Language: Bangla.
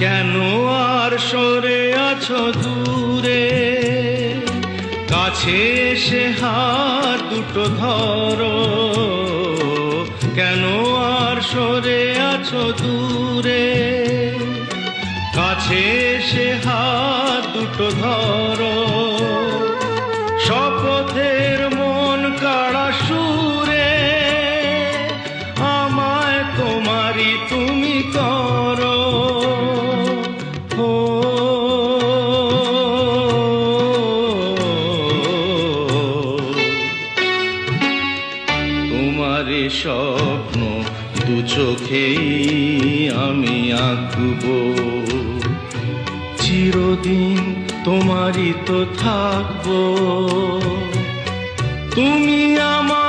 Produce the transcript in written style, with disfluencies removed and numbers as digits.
কেন আর সরে আছো দূরে, কাছে এসে হাত দুটো ধরো। কেন আর সরে আছো দূরে, কাছে এসে হাত দুটো ধরো। শপথের মন কাড়া সুরে আমায় তোমারই তুমি করো। তোমারই স্বপ্ন দু চোখেই আমি আঁকবো, চিরদিন তোমারই তো থাকবো। তুমি আমার